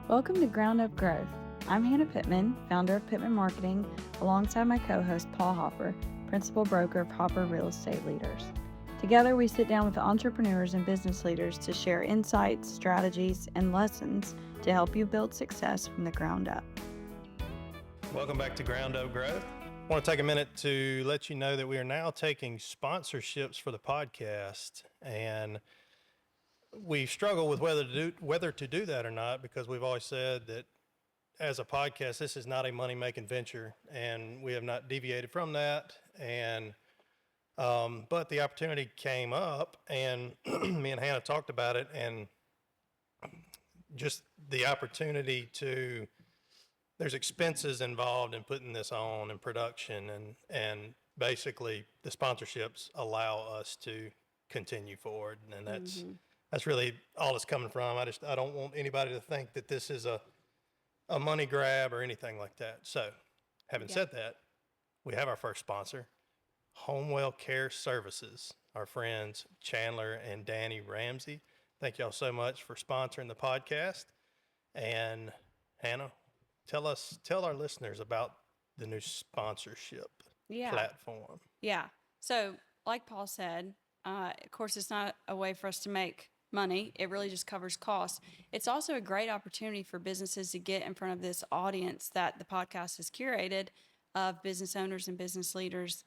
Welcome to Ground Up Growth. I'm Hannah Pittman, founder of Pittman Marketing, alongside my co-host Paul Hopper, principal broker of Hopper Real Estate Leaders. Together, we sit down with entrepreneurs and business leaders to share insights, strategies, and lessons to help you build success from the ground up. Welcome back to Ground Up Growth. I want to take a minute to let you know that we are now taking sponsorships for the podcast, and we struggle with whether to do that or not, because we've always said that as a podcast, this is not a money-making venture, and we have not deviated from that. And but the opportunity came up, and me and Hannah talked about it, and just the opportunity to. There's expenses involved in putting this on and production, and basically the sponsorships allow us to continue forward, and that's really all it's coming from. I don't want anybody to think that this is a money grab or anything like that. So, having said that, we have our first sponsor, Homewell Care Services. Our friends Chandler and Danny Ramsey. Thank y'all so much for sponsoring the podcast. And Hannah, tell our listeners about the new sponsorship platform. Yeah. So, like Paul said, of course, it's not a way for us to make money. It really just covers costs. It's also a great opportunity for businesses to get in front of this audience that the podcast has curated of business owners and business leaders.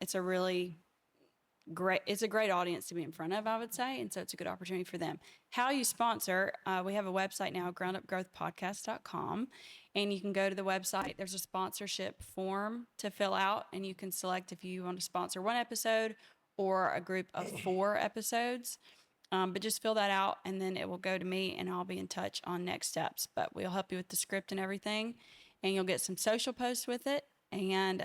It's a great audience to be in front of, I would say. And so it's a good opportunity for them. How you sponsor, we have a website now, groundupgrowthpodcast.com. And you can go to the website. There's a sponsorship form to fill out, and you can select if you want to sponsor one episode or a group of 4 episodes. But just fill that out, and then it will go to me, and I'll be in touch on next steps. But we'll help you with the script and everything, and you'll get some social posts with it. And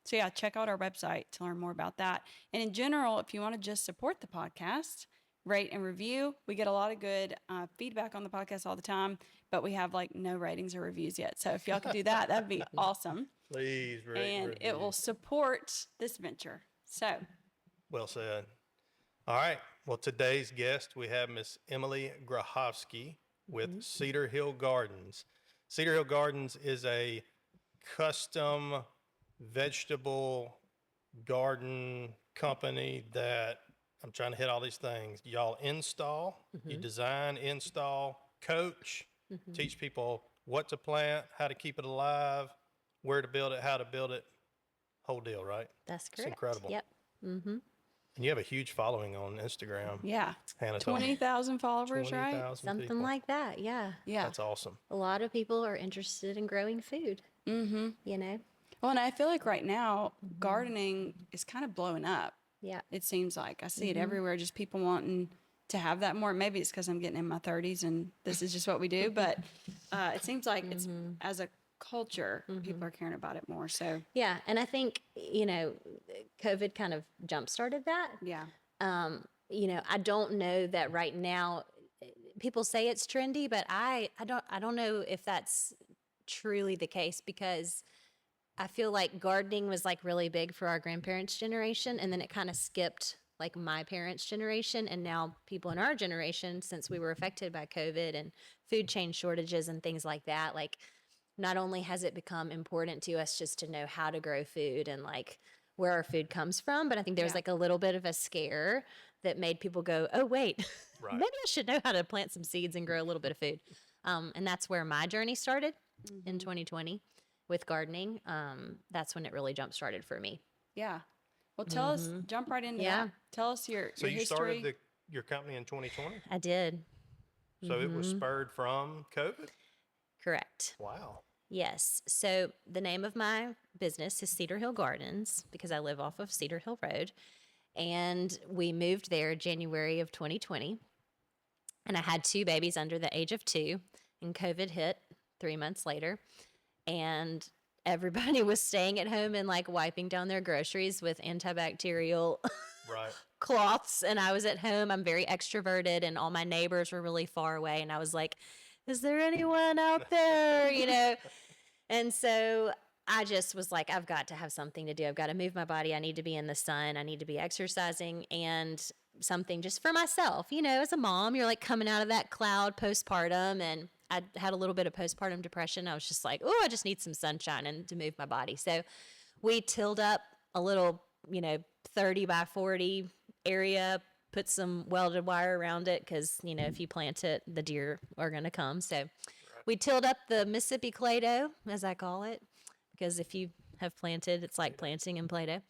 so, yeah, check out our website to learn more about that. And in general, if you want to just support the podcast, rate and review. We get a lot of good feedback on the podcast all the time, but we have no ratings or reviews yet. So if y'all could do that, that'd be awesome. Please rate and review. It will support this venture. So. Well said. All right. Well, today's guest, we have Miss Emily Grohovsky with Cedar Hill Gardens. Cedar Hill Gardens is a custom vegetable garden company that I'm trying to hit all these things. Y'all install, you design, install, coach, teach people what to plant, how to keep it alive, where to build it, how to build it, whole deal, right? That's correct. It's incredible. Yep. And you have a huge following on Instagram. Yeah. Hannah, 20,000 followers, 20,000 right? Something people. like that. Yeah. Yeah. That's awesome. A lot of people are interested in growing food. You know? Well, and I feel like right now, gardening is kind of blowing up. Yeah. It seems like I see it everywhere, just people wanting to have that more. Maybe it's because I'm getting in my 30s and this is just what we do. But it seems like it's, as a culture, people are caring about it more. So, Yeah. And I think, COVID kind of jump-started that. yeah. I don't know that right now people say it's trendy, but I don't know if that's truly the case, because I feel like gardening was really big for our grandparents' generation, and then it kind of skipped my parents' generation, and now people in our generation, since we were affected by COVID and food chain shortages and things like that, not only has it become important to us just to know how to grow food and where our food comes from, but I think there was a little bit of a scare that made people go, oh, wait, Right. maybe I should know how to plant some seeds and grow a little bit of food. And that's where my journey started in 2020 with gardening. That's when it really jump started for me. Yeah. Well, tell us, jump right into that. Tell us your So history. you started your company in 2020? I did. So it was spurred from COVID? Correct. Wow. Yes. So the name of my business is Cedar Hill Gardens, because I live off of Cedar Hill Road. And we moved there January of 2020. And I had 2 babies under the age of 2. And COVID hit 3 months later. And everybody was staying at home and wiping down their groceries with antibacterial Right. cloths. And I was at home. I'm very extroverted, and all my neighbors were really far away. And I was like, is there anyone out there? And so I just was like, I've got to have something to do. I've got to move my body. I need to be in the sun. I need to be exercising, and something just for myself. As a mom, you're coming out of that cloud postpartum, and I had a little bit of postpartum depression. I was just like, oh, I just need some sunshine and to move my body. So we tilled up a little, 30 by 40 area, put some welded wire around it because, if you plant it, the deer are going to come. So we tilled up the Mississippi Play-Doh, as I call it, because if you have planted, it's like planting in Play-Doh.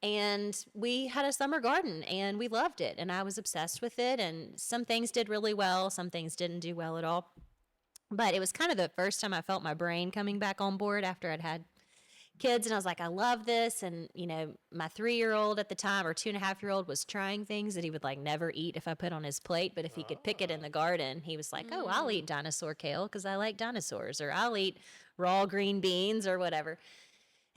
And we had a summer garden and we loved it. And I was obsessed with it. And some things did really well. Some things didn't do well at all. But it was kind of the first time I felt my brain coming back on board after I'd had kids. And I was like, I love this. And, my 3-year-old at the time or 2.5-year-old was trying things that he would like never eat if I put on his plate. But if he could pick it in the garden, he was like, oh, I'll eat dinosaur kale because I like dinosaurs, or I'll eat raw green beans or whatever.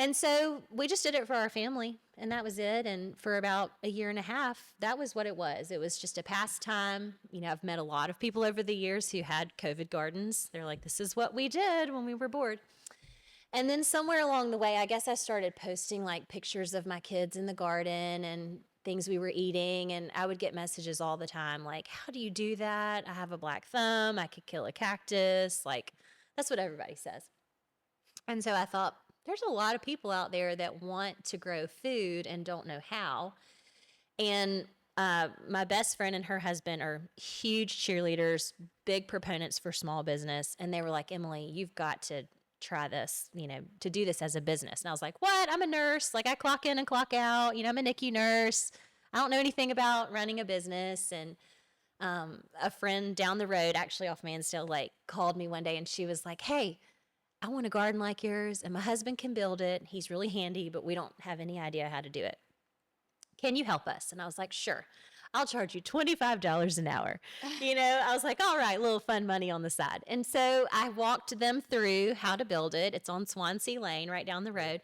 And so we just did it for our family, and that was it. And for about a year and a half, that was what it was. It was just a pastime. I've met a lot of people over the years who had COVID gardens. They're like, this is what we did when we were bored. And then somewhere along the way, I guess I started posting like pictures of my kids in the garden and things we were eating. And I would get messages all the time like, how do you do that? I have a black thumb. I could kill a cactus. Like, that's what everybody says. And so I thought, there's a lot of people out there that want to grow food and don't know how. And my best friend and her husband are huge cheerleaders, big proponents for small business. And they were like, Emily, you've got to try this, to do this as a business. And I was like, what? I'm a nurse. Like I clock in and clock out. I'm a NICU nurse. I don't know anything about running a business. And a friend down the road, actually off Mansdale Lake, called me one day and she was like, hey, I want a garden like yours, and my husband can build it. He's really handy, but we don't have any idea how to do it. Can you help us? And I was like, sure. I'll charge you $25 an hour. I was like, all right, little fun money on the side. And so I walked them through how to build it. It's on Swansea Lane right down the road.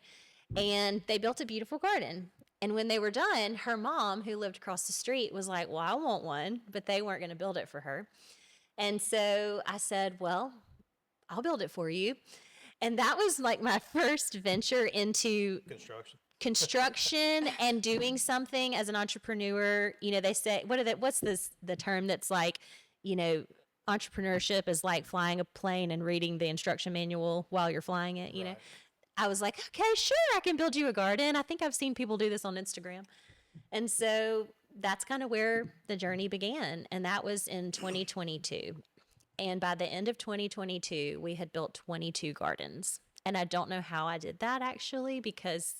And they built a beautiful garden. And when they were done, her mom, who lived across the street, was like, well, I want one, but they weren't going to build it for her. And so I said, well, I'll build it for you. And that was like my first venture into construction and doing something as an entrepreneur. They say, what's the term that's like, entrepreneurship is like flying a plane and reading the instruction manual while you're flying it, Right. I was like, okay, sure, I can build you a garden. I think I've seen people do this on Instagram. And so that's kind of where the journey began. And that was in 2022. And by the end of 2022, we had built 22 gardens. And I don't know how I did that actually, because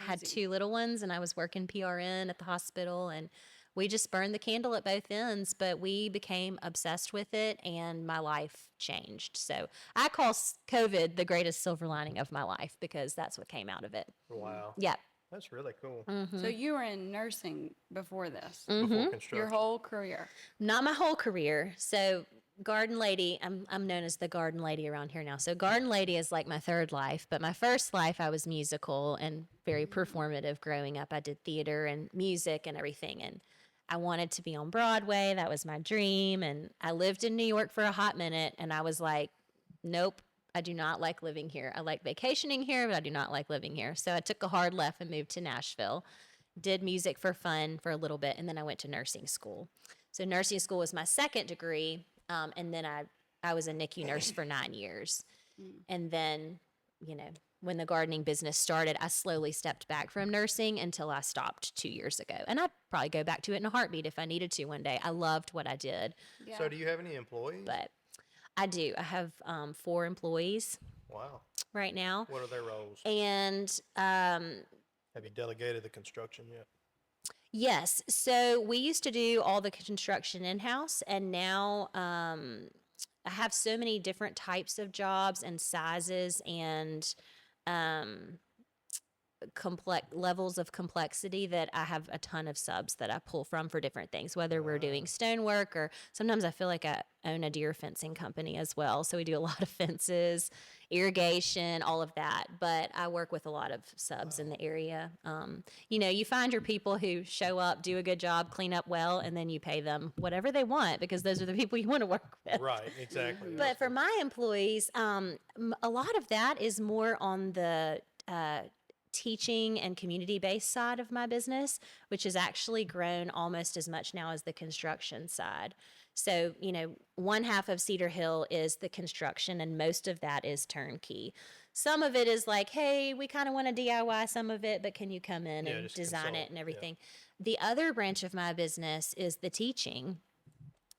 I had 2 little ones and I was working PRN at the hospital, and we just burned the candle at both ends, but we became obsessed with it and my life changed. So I call COVID the greatest silver lining of my life because that's what came out of it. Wow. Yeah. That's really cool. So you were in nursing before this, Before construction. your whole career. Not my whole career. So Garden Lady, I'm known as the Garden Lady around here now. So Garden Lady is like my third life, but my first life I was musical and very performative growing up. I did theater and music and everything, and I wanted to be on Broadway. That was my dream, and I lived in New York for a hot minute, and I was like, nope, I do not like living here. I like vacationing here, but I do not like living here. So I took a hard left and moved to Nashville, did music for fun for a little bit, and then I went to nursing school. So nursing school was my second degree. And then I was a NICU nurse for 9 years. And then, when the gardening business started, I slowly stepped back from nursing until I stopped 2 years ago. And I'd probably go back to it in a heartbeat if I needed to one day. I loved what I did. Yeah. So do you have any employees? But I do. I have 4 employees Wow. right now. What are their roles? And Have you delegated the construction yet? yes. So we used to do all the construction in-house, and now I have so many different types of jobs and sizes and complex levels of complexity that I have a ton of subs that I pull from for different things, whether we're doing stonework or sometimes I feel like I own a deer fencing company as well. So we do a lot of fences, irrigation, all of that. But I work with a lot of subs in the area. You find your people who show up, do a good job, clean up well, and then you pay them whatever they want because those are the people you want to work with. Right, exactly. But for my employees, a lot of that is more on the teaching and community-based side of my business, which has actually grown almost as much now as the construction side. So, one half of Cedar Hill is the construction, and most of that is turnkey. Some of it is like, hey, we kind of want to DIY some of it, but can you come in and just design it consult, and everything? The other branch of my business is the teaching.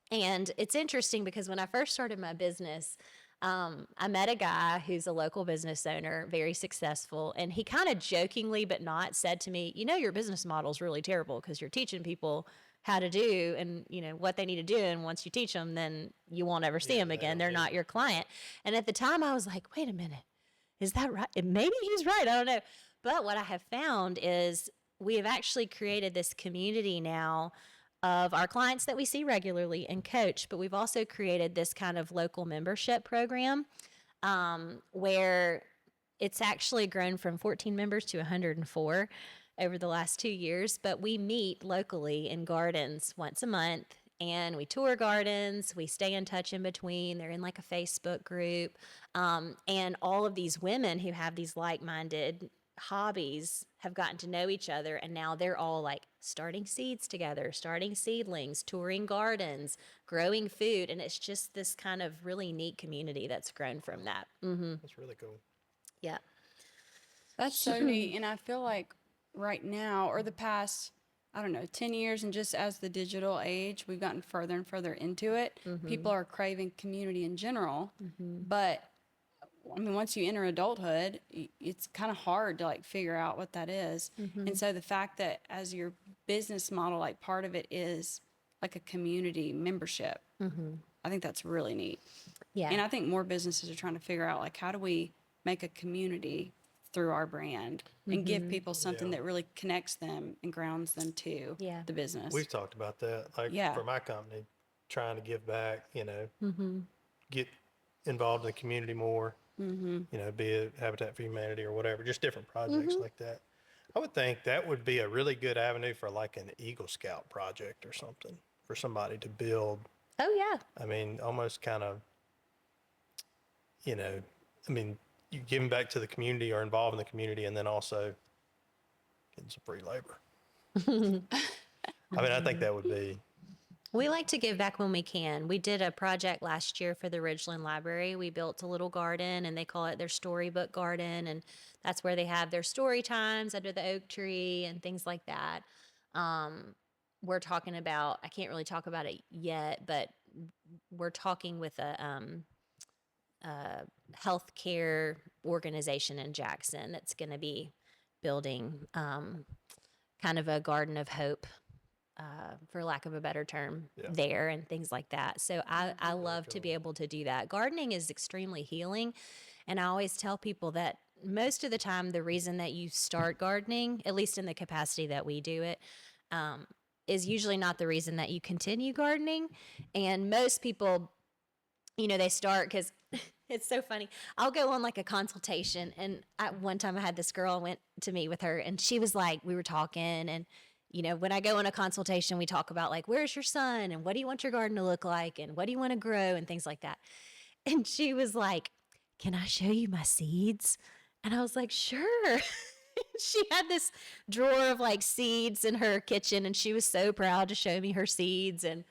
And it's interesting because when I first started my business, I met a guy who's a local business owner, very successful, and he kind of jokingly but not said to me, your business model is really terrible because you're teaching people how to do and what they need to do, and once you teach them, then you won't ever see them again. They're not your client. And at the time I was like, wait a minute, is that right? And maybe he's right, I don't know. But what I have found is we have actually created this community now of our clients that we see regularly and coach, but we've also created this kind of local membership program where it's actually grown from 14 members to 104 over the last 2 years. But we meet locally in gardens once a month, and we tour gardens. We stay in touch in between. They're in like a Facebook group. And all of these women who have these like-minded hobbies have gotten to know each other, and now they're all like starting seeds together, starting seedlings, touring gardens, growing food, and it's just this kind of really neat community that's grown from that. That's really cool. Yeah. That's so neat. And I feel like right now, or the past, I don't know, 10 years, and just as the digital age, we've gotten further and further into it. People are craving community in general. But I mean, once you enter adulthood, it's kind of hard to like figure out what that is. And so the fact that as your business model, like part of it is like a community membership, I think that's really neat. Yeah. And I think more businesses are trying to figure out like, how do we make a community through our brand and give people something that really connects them and grounds them to the business. We've talked about that, like for my company, trying to give back, get involved in the community more, be it Habitat for Humanity or whatever, just different projects like that. I would think that would be a really good avenue for like an Eagle Scout project or something for somebody to build. Oh, yeah. I mean, almost kind of, you giving back to the community or involved in the community, and then also getting some free labor. I think that would be. We like to give back when we can. We did a project last year for the Ridgeland Library. We built a little garden, and they call it their storybook garden, and that's where they have their story times under the oak tree and things like that. We're talking about, I can't really talk about it yet, but we're talking with a healthcare organization in Jackson that's going to be building kind of a garden of hope, for lack of a better term, there and things like that. So I love to be able to do that. Gardening is extremely healing. And I always tell people that most of the time, the reason that you start gardening, at least in the capacity that we do it, is usually not the reason that you continue gardening. And most people, they start because it's so funny. I'll go on like a consultation. And one time I had this girl, I went to meet with her, and she was like, we were talking, and when I go on a consultation, we talk about like, where's your son and what do you want your garden to look like and what do you want to grow and things like that. And she was like, can I show you my seeds? And I was like, sure. She had this drawer of like seeds in her kitchen, and she was so proud to show me her seeds. And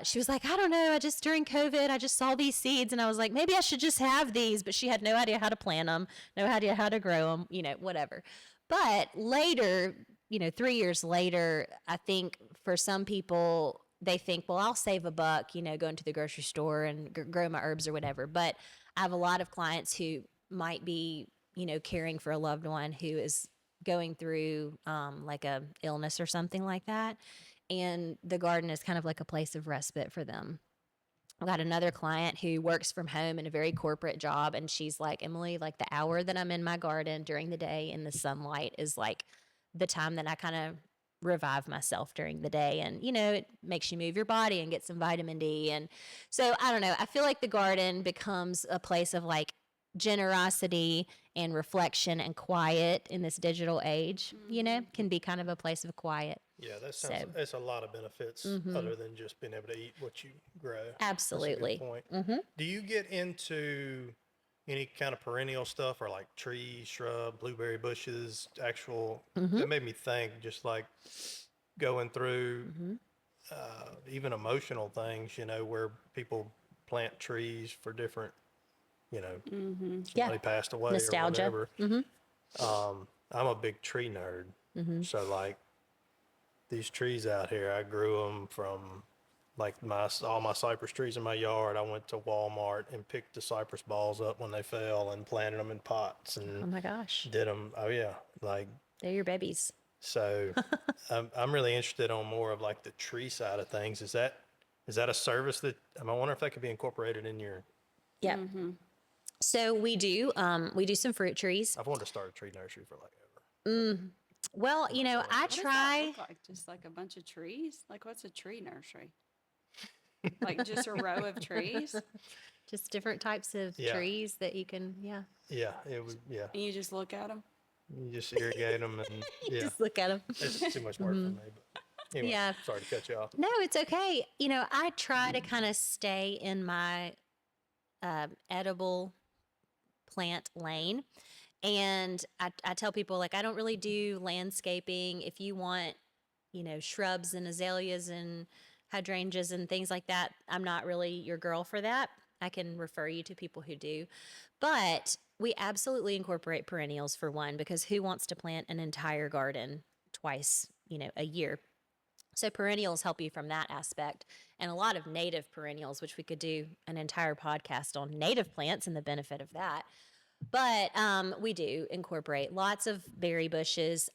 she was like, I don't know, during COVID, I just saw these seeds, and I was like, maybe I should just have these. But she had no idea how to plant them, no idea how to grow them, whatever. But later, 3 years later, I think for some people, they think, well, I'll save $1, going to the grocery store and grow my herbs or whatever. But I have a lot of clients who might be, caring for a loved one who is going through like a illness or something like that. And the garden is kind of like a place of respite for them. I've got another client who works from home in a very corporate job. And she's like, Emily, like the hour that I'm in my garden during the day in the sunlight is like the time that I kind of revive myself during the day. And, it makes you move your body and get some vitamin D. And so I don't know, I feel like the garden becomes a place of like generosity and reflection and quiet in this digital age, can be kind of a place of quiet. Yeah, that sounds, that's a lot of benefits other than just being able to eat what you grow. Absolutely. That's a good point. Do you get into any kind of perennial stuff or like trees, shrub, blueberry bushes, actual, that made me think just like going through, even emotional things, where people plant trees for different, somebody passed away Nostalgia. or whatever. I'm a big tree nerd. So like these trees out here, I grew them from like all my cypress trees in my yard. I went to Walmart and picked the cypress balls up when they fell and planted them in pots Oh and my gosh. did them. Oh yeah. Like, They're your babies. so I'm really interested on more of like the tree side of things. Is that a service that, I wonder if that could be incorporated in your, Yeah. So we do some fruit trees. I've wanted to start a tree nursery for like ever. Well, I What does that try. look like? Just like a bunch of trees? Like, what's a tree nursery? Like just a row of trees? Just different types of Yeah. trees that you can, Yeah, it would, yeah. And you just look at them? You just irrigate them and yeah. just look at them. It's just too much work for me, but anyway, Yeah. sorry to cut you off. No, it's okay. I try to kind of stay in my edible plant lane. And I tell people, like, I don't really do landscaping. If you want, shrubs and azaleas and hydrangeas and things like that, I'm not really your girl for that. I can refer you to people who do. But we absolutely incorporate perennials for one, because who wants to plant an entire garden twice, a year? So perennials help you from that aspect, and a lot of native perennials, which we could do an entire podcast on native plants and the benefit of that. But we do incorporate lots of berry bushes.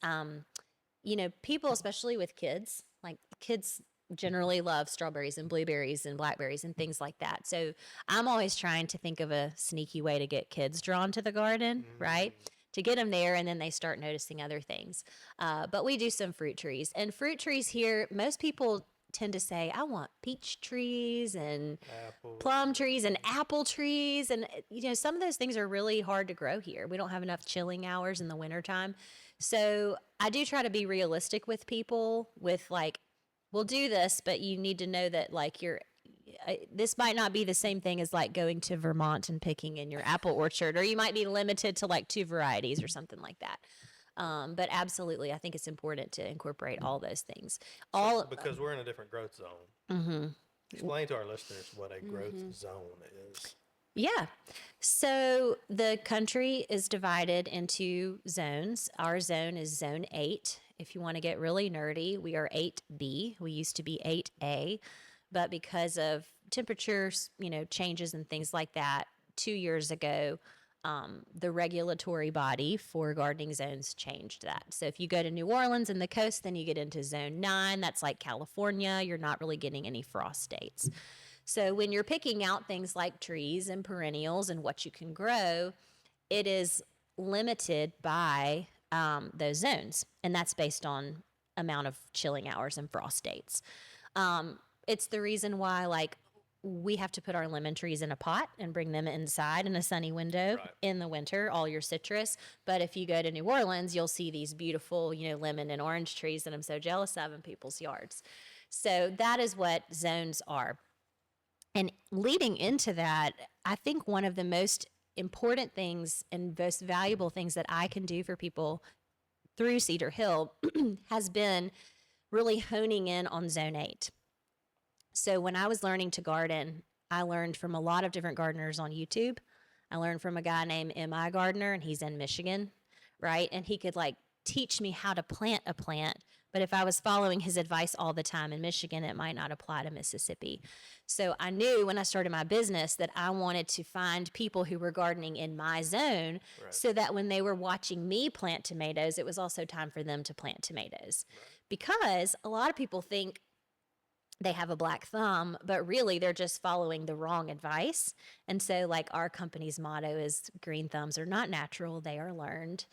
People, especially with kids, like kids generally love strawberries and blueberries and blackberries and things like that. So I'm always trying to think of a sneaky way to get kids drawn to the garden, right? To get them there, and then they start noticing other things. But we do some fruit trees. And fruit trees here, most people tend to say, I want peach trees and plum trees and apple trees. And, some of those things are really hard to grow here. We don't have enough chilling hours in the wintertime. So I do try to be realistic with people with like, we'll do this, but you need to know that like this might not be the same thing as like going to Vermont and picking in your apple orchard, or you might be limited to like 2 varieties or something like that. But absolutely, I think it's important to incorporate all those things. Because we're in a different growth zone. Explain to our listeners what a growth zone is. Yeah. So the country is divided into zones. Our zone is zone 8. If you want to get really nerdy, we are 8B. We used to be 8A, but because of temperatures, changes and things like that, 2 years ago, the regulatory body for gardening zones changed that. So if you go to New Orleans and the coast, then you get into zone 9. That's like California. You're not really getting any frost dates. So when you're picking out things like trees and perennials and what you can grow, it is limited by those zones. And that's based on amount of chilling hours and frost dates. It's the reason why, like, we have to put our lemon trees in a pot and bring them inside in a sunny window in the winter, all your citrus. But if you go to New Orleans, you'll see these beautiful, lemon and orange trees that I'm so jealous of in people's yards. So that is what zones are. And leading into that, I think one of the most important things and most valuable things that I can do for people through Cedar Hill has been really honing in on zone 8. So when I was learning to garden, I learned from a lot of different gardeners on YouTube. I learned from a guy named M.I. Gardener, and he's in Michigan, right? And he could like teach me how to plant a plant. But if I was following his advice all the time in Michigan, it might not apply to Mississippi. So I knew when I started my business that I wanted to find people who were gardening in my zone so that when they were watching me plant tomatoes, it was also time for them to plant tomatoes. Because a lot of people think they have a black thumb, but really they're just following the wrong advice. And so like our company's motto is green thumbs are not natural, they are learned.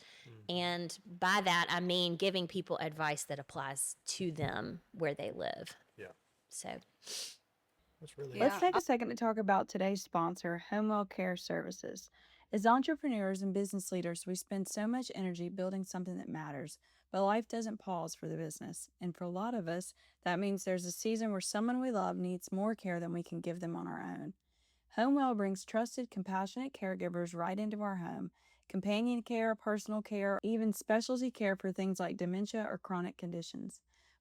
And by that, I mean giving people advice that applies to them where they live. Yeah. So That's really Yeah. Let's take a second to talk about today's sponsor, Homewell Care Services. As entrepreneurs and business leaders, we spend so much energy building something that matters, but life doesn't pause for the business. And for a lot of us, that means there's a season where someone we love needs more care than we can give them on our own. Homewell brings trusted, compassionate caregivers right into our home. Companion care, personal care, even specialty care for things like dementia or chronic conditions.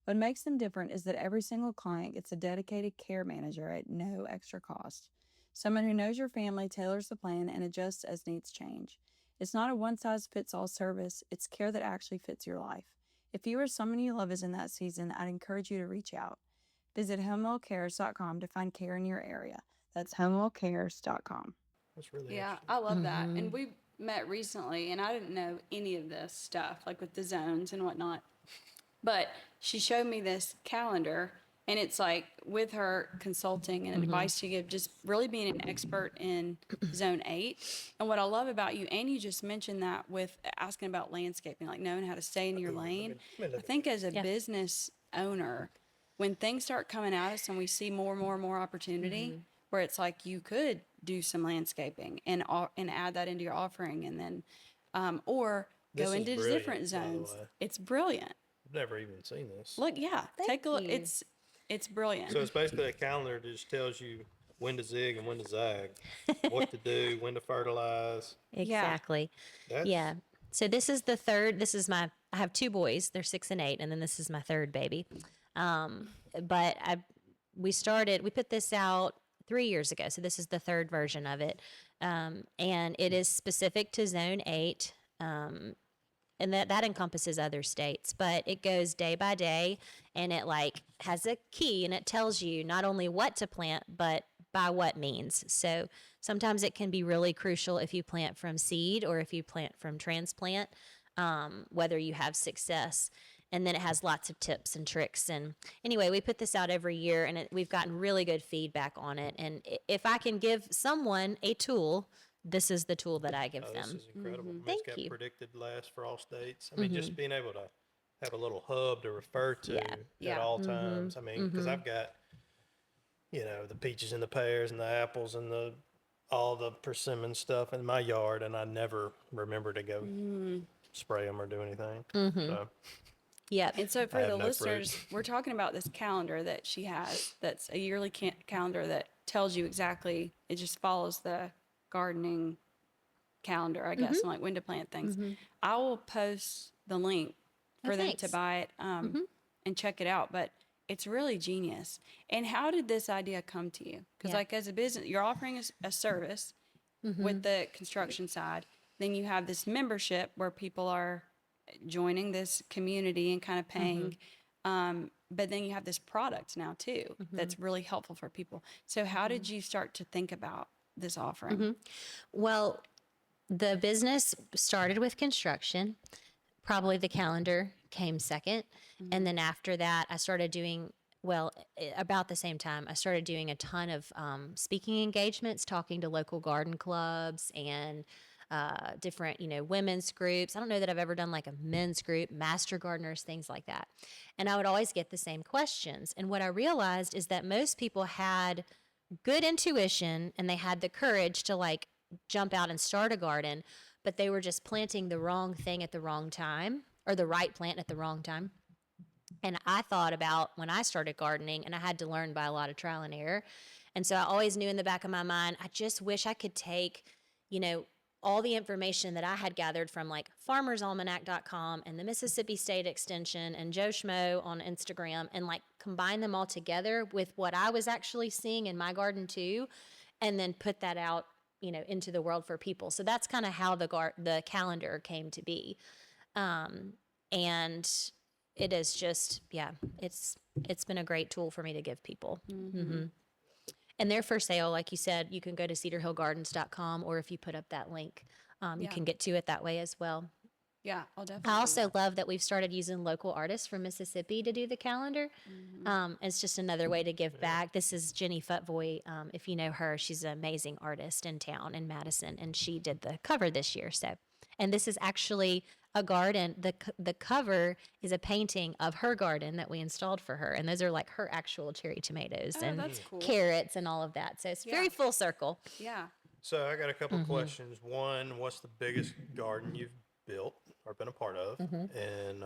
What makes them different is that every single client gets a dedicated care manager at no extra cost. Someone who knows your family, tailors the plan, and adjusts as needs change. It's not a one-size-fits-all service, it's care that actually fits your life. If you or someone you love is in that season, I'd encourage you to reach out. Visit homewellcares.com to find care in your area. That's homewellcares.com. That's really Yeah, interesting. I love that. And we met recently, and I didn't know any of this stuff, like with the zones and whatnot. But she showed me this calendar, and it's like with her consulting and advice she give, just really being an expert in zone 8. And what I love about you, and you just mentioned that with asking about landscaping, like knowing how to stay in your lane. let me I think as a business owner, when things start coming at us and we see more and more and more opportunity, where it's like you could do some landscaping and add that into your offering, and then or This go is into brilliant, different by the zones. way. It's brilliant. I've never even seen this. Look, yeah, take a look. you. It's brilliant. So it's basically a calendar that just tells you when to zig and when to zag, what to do, when to fertilize. Exactly. That's, Yeah. So this is the third. I have 2 boys. They're 6 and 8, and then this is my third baby. But we put this out 3 years ago. So this is the third version of it. And it is specific to zone 8. And that encompasses other states, but it goes day by day, and it like has a key, and it tells you not only what to plant, but by what means. So sometimes it can be really crucial if you plant from seed or if you plant from transplant, whether you have success. And then it has lots of tips and tricks. And anyway, we put this out every year, and we've gotten really good feedback on it. And if I can give someone a tool, this is the tool that I give this them. is incredible. I mean, Thank it's got you. predicted last for all states. I mean, just being able to have a little hub to refer to at Yeah. all times. I mean, because I've got, the peaches and the pears and the apples and all the persimmon stuff in my yard, and I never remember to go spray them or do anything. So Yep. And so I for have the no listeners, fruit. we're talking about this calendar that she has. That's a yearly calendar that tells you exactly. It just follows the gardening calendar, I guess, and like when to plant things. I will post the link for them to thanks. buy it and check it out. But it's really genius. And how did this idea come to you? Because like as a business, you're offering a service with the construction side. Then you have this membership where people are joining this community and kind of paying. But then you have this product now too that's really helpful for people. So how did you start to think about this offering? Well, the business started with construction. Probably the calendar came second. And then after that, I started doing, about the same time, I started doing a ton of speaking engagements, talking to local garden clubs and different, women's groups. I don't know that I've ever done like a men's group, master gardeners, things like that. And I would always get the same questions. And what I realized is that most people had good intuition and they had the courage to like jump out and start a garden, but they were just planting the wrong thing at the wrong time, or the right plant at the wrong time. And I thought about when I started gardening, and I had to learn by a lot of trial and error. And so I always knew in the back of my mind, I just wish I could take, all the information that I had gathered from like farmersalmanac.com and the Mississippi State Extension and Joe Schmo on Instagram, and like combine them all together with what I was actually seeing in my garden too, and then put that out, into the world for people. So that's kind of how the calendar came to be. And it is just, it's been a great tool for me to give people. And they're for sale. Like you said, you can go to cedarhillgardens.com, or if you put up that link, you can get to it that way as well. Yeah, I'll definitely. I do also that. love that we've started using local artists from Mississippi to do the calendar. It's just another way to give back. This is Jenny Futvoy. If you know her, she's an amazing artist in town in Madison, and she did the cover this year. And this is actually a garden. The cover is a painting of her garden that we installed for her, and those are like her actual cherry tomatoes and that's cool. carrots and all of that. So it's very full circle. Yeah. So I got a couple questions. One, what's the biggest garden you've built or been a part of? And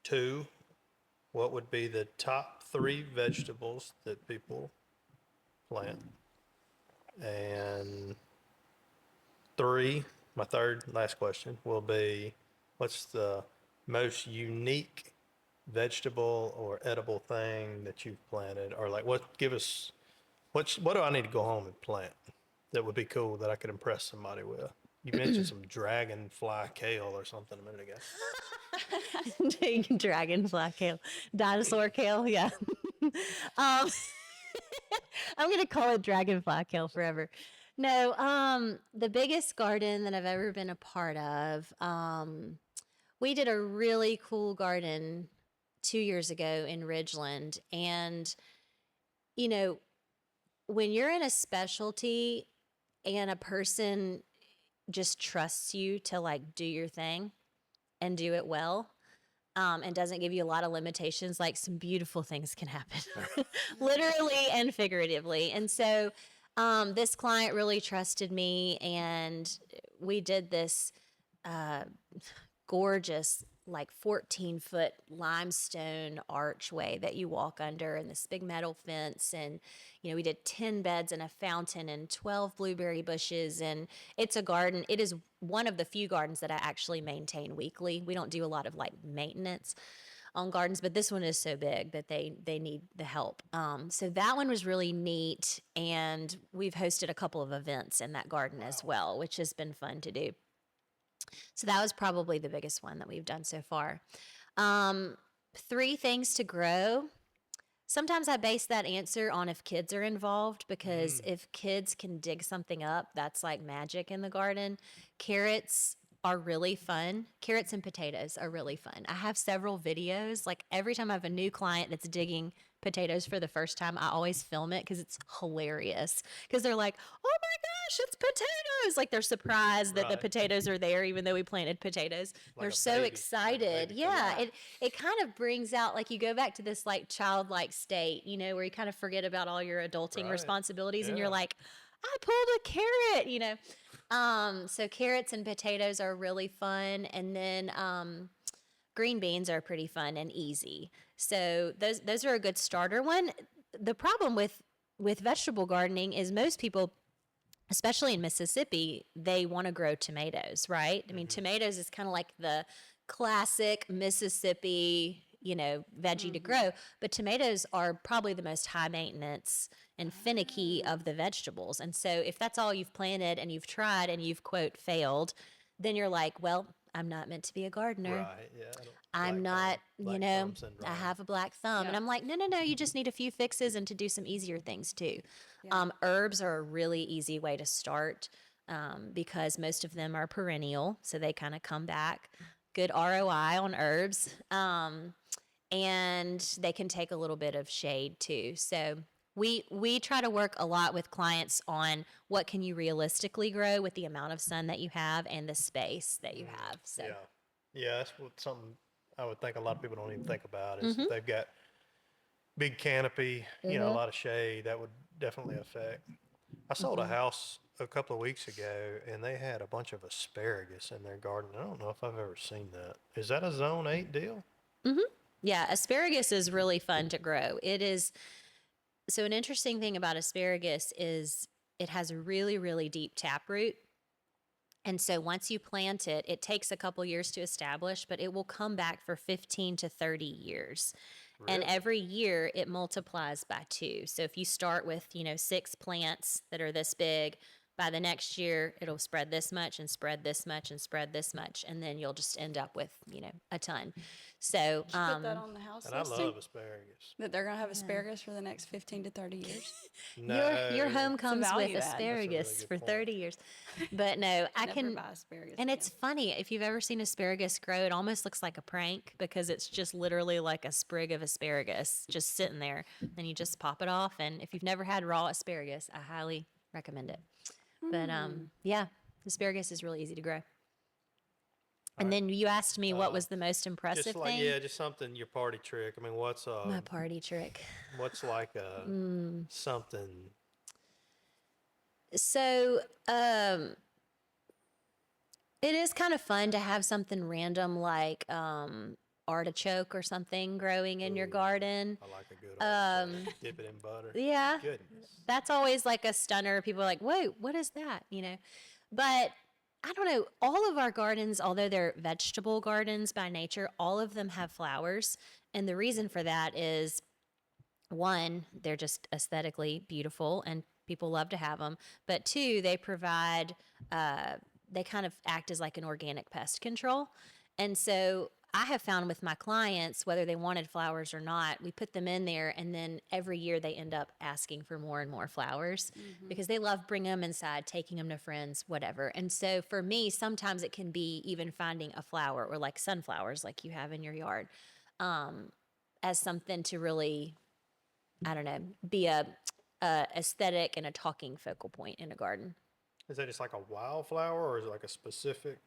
2, what would be the top 3 vegetables that people plant? And 3, my third last question will be, what's the most unique vegetable or edible thing that you've planted, or like what? Give us what do I need to go home and plant that would be cool that I could impress somebody with? You mentioned some dragonfly kale or something a minute ago. Dragonfly kale, dinosaur kale, yeah. um, I'm gonna call it dragonfly kale forever. No, the biggest garden that I've ever been a part of. We did a really cool garden 2 years ago in Ridgeland, and you know, when you're in a specialty and a person just trusts you to like do your thing and do it well, and doesn't give you a lot of limitations, like some beautiful things can happen, literally and figuratively. And so this client really trusted me, and we did this uh, gorgeous, like 14-foot limestone archway that you walk under, and this big metal fence. And, we did 10 beds and a fountain and 12 blueberry bushes. And it's a garden. It is one of the few gardens that I actually maintain weekly. We don't do a lot of like maintenance on gardens, but this one is so big that they need the help. So that one was really neat. And we've hosted a couple of events in that garden as well, which has been fun to do. So that was probably the biggest one that we've done so far. 3 things to grow. Sometimes I base that answer on if kids are involved, because if kids can dig something up, that's like magic in the garden. Carrots are really fun. Carrots and potatoes are really fun. I have several videos. Like every time I have a new client that's digging potatoes for the first time, I always film it because it's hilarious. Because they're like, oh my gosh, it's potatoes. Like they're surprised that the Right. potatoes are there, even though we planted potatoes. Like They're a so baby, like a excited. baby Yeah. potato. It kind of brings out, like you go back to this like childlike state, where you kind of forget about all your adulting Right. responsibilities, and Yeah. you're like, I pulled a carrot. So carrots and potatoes are really fun. And then green beans are pretty fun and easy. So those are a good starter one. The problem with vegetable gardening is most people, especially in Mississippi, they want to grow tomatoes, right? I mean, tomatoes is kind of like the classic Mississippi, veggie to grow, but tomatoes are probably the most high maintenance and finicky of the vegetables. And so if that's all you've planted and you've tried and you've quote failed, then you're like, well, I'm not meant to be a gardener. Right. Yeah. I'm not, black thumb syndrome. I have a black thumb. And Yeah. I'm like, no, you just need a few fixes and to do some easier things too. Yeah. Herbs are a really easy way to start, because most of them are perennial. So they kind of come back. Good ROI on herbs. And they can take a little bit of shade too. So we try to work a lot with clients on what can you realistically grow with the amount of sun that you have and the space that you have. So Yeah. Yeah, that's something I would think a lot of people don't even think about is if they've got big canopy, a lot of shade, that would definitely affect. I sold a house a couple of weeks ago and they had a bunch of asparagus in their garden. I don't know if I've ever seen that. Is that a zone 8 deal? yeah, asparagus is really fun to grow. It is. So an interesting thing about asparagus is it has a really, really deep taproot. And so once you plant it, it takes a couple years to establish, but it will come back for 15 to 30 years. And Really? every year it multiplies by 2. So if you start with, 6 plants that are this big, by the next year it'll spread this much and spread this much and spread this much. And then you'll just end up with, a ton. So, Did you put that on the house And I listing? love asparagus. That they're going to have asparagus for the next 15 to 30 years. your home It's a comes value with add. That's a really asparagus good for point. 30 years. But no, I Never can. buy asparagus And again. it's funny, if you've ever seen asparagus grow, it almost looks like a prank because it's just literally like a sprig of asparagus just sitting there. Then you just pop it off. And if you've never had raw asparagus, I highly recommend it. But yeah, asparagus is really easy to grow. And then you asked me what was the most impressive Just like, thing. just something, your party trick. I mean, what's My party trick. what's like a something? So, it is kind of fun to have something random like artichoke or something growing in your garden. I like a good artichoke. Dip it in butter. Yeah, Goodness. that's always like a stunner. People are like, wait, what is that? But I don't know. All of our gardens, although they're vegetable gardens by nature, all of them have flowers. And the reason for that is, one, they're just aesthetically beautiful and people love to have them. But two, they provide, they kind of act as like an organic pest control. And so I have found with my clients, whether they wanted flowers or not, we put them in there, and then every year they end up asking for more and more flowers because they love bringing them inside, taking them to friends, whatever. And so for me, sometimes it can be even finding a flower or like sunflowers like you have in your yard, as something to really, I don't know, be a aesthetic and a talking focal point in a garden. Is that just like a wildflower, or is it like a specific?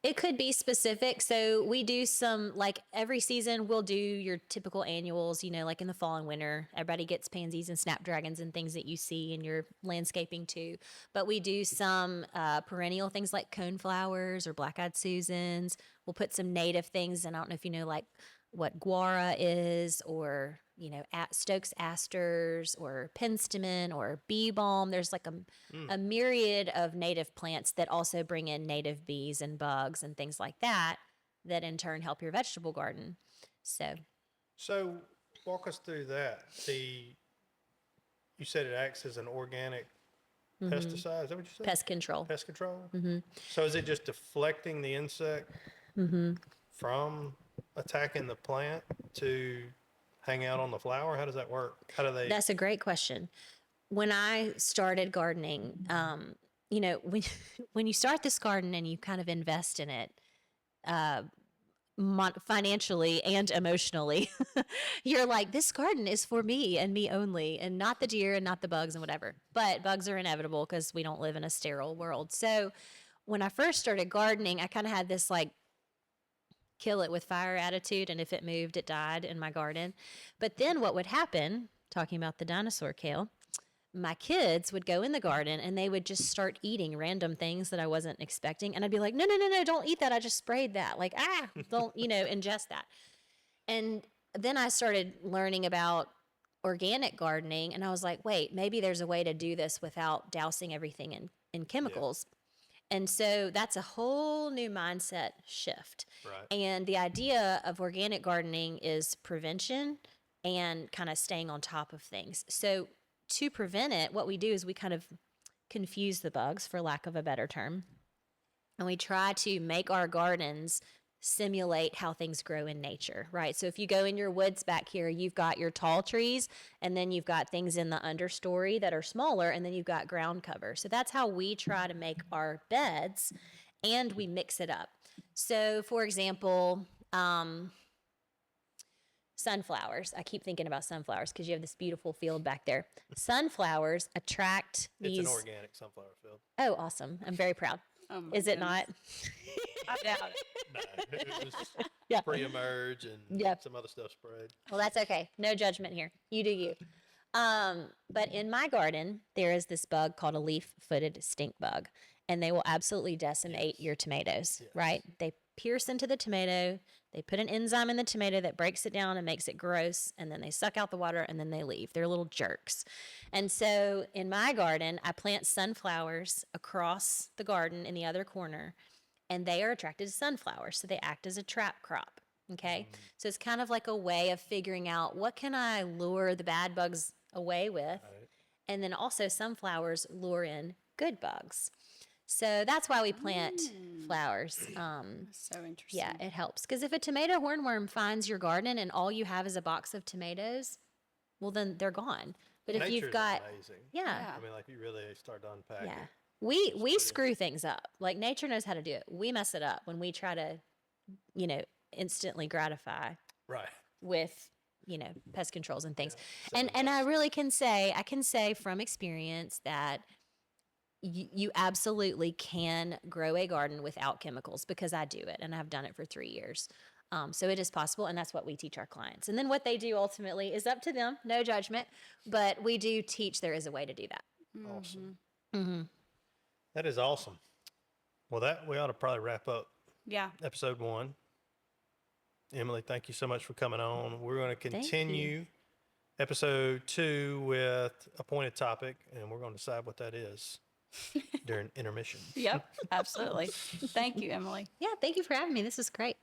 It could be specific. So we do some, like every season, we'll do your typical annuals, like in the fall and winter. Everybody gets pansies and snapdragons and things that you see in your landscaping too. But we do some perennial things like coneflowers or black-eyed Susans. We'll put some native things, and I don't know if you know like what guara is, or Stokes asters or penstemon or bee balm. There's like a myriad of native plants that also bring in native bees and bugs and things like that in turn help your vegetable garden. So Walk us through that. You said it acts as an organic pesticide. Is that what you said? pest control. Pest control. So is it just deflecting the insect from attacking the plant to hang out on the flower? How does that work? How do they? That's a great question. When I started gardening, when you start this garden and you kind of invest in it, financially and emotionally, you're like, this garden is for me and me only, and not the deer and not the bugs and whatever. But bugs are inevitable because we don't live in a sterile world. So when I first started gardening, I kind of had this like kill it with fire attitude, and if it moved, it died in my garden. But then what would happen, talking about the dinosaur kale, my kids would go in the garden and they would just start eating random things that I wasn't expecting. And I'd be like, no, don't eat that. I just sprayed that. Like, don't, ingest that. And then I started learning about organic gardening, and I was like, wait, maybe there's a way to do this without dousing everything in chemicals. Yeah. And so that's a whole new mindset shift. Right. And the idea of organic gardening is prevention and kind of staying on top of things. So to prevent it, what we do is we kind of confuse the bugs, for lack of a better term. And we try to make our gardens simulate how things grow in nature, right? So if you go in your woods back here, you've got your tall trees, and then you've got things in the understory that are smaller, and then you've got ground cover. So that's how we try to make our beds, and we mix it up. So for example, sunflowers. I keep thinking about sunflowers because you have this beautiful field back there. Sunflowers attract these. It's an organic sunflower field. Oh, awesome. I'm very proud. Oh Is it not? I doubt it. No, it was pre-emerge and some other stuff sprayed. Well, that's okay. No judgment here. You do you. But in my garden, there is this bug called a leaf-footed stink bug, and they will absolutely decimate your tomatoes, right? They pierce into the tomato, they put an enzyme in the tomato that breaks it down and makes it gross, and then they suck out the water, and then they leave. They're little jerks. And so in my garden, I plant sunflowers across the garden in the other corner, and they are attracted to sunflowers, so they act as a trap crop, okay? So it's kind of like a way of figuring out, what can I lure the bad bugs away with? Right. And then also sunflowers lure in good bugs. So that's why we plant flowers. So interesting. Yeah, it helps. Because if a tomato hornworm finds your garden and all you have is a box of tomatoes, well, then they're gone. But if you've got, amazing. Yeah. I mean, like you really start to unpack it. We screw things up. Like nature knows how to do it. We mess it up when we try to, instantly gratify. Right. With, pest controls and things. Yeah. And I really can say from experience that you absolutely can grow a garden without chemicals, because I do it and I've done it for 3 years. So it is possible, and that's what we teach our clients. And then what they do ultimately is up to them, no judgment, but we do teach there is a way to do that. Awesome. Mm-hmm. That is awesome. Well, we ought to probably wrap up episode 1. Emily, thank you so much for coming on. We're going to continue episode 2 with a pointed topic, and we're going to decide what that is during intermission. Yep, absolutely. Thank you, Emily. Yeah, thank you for having me. This is great.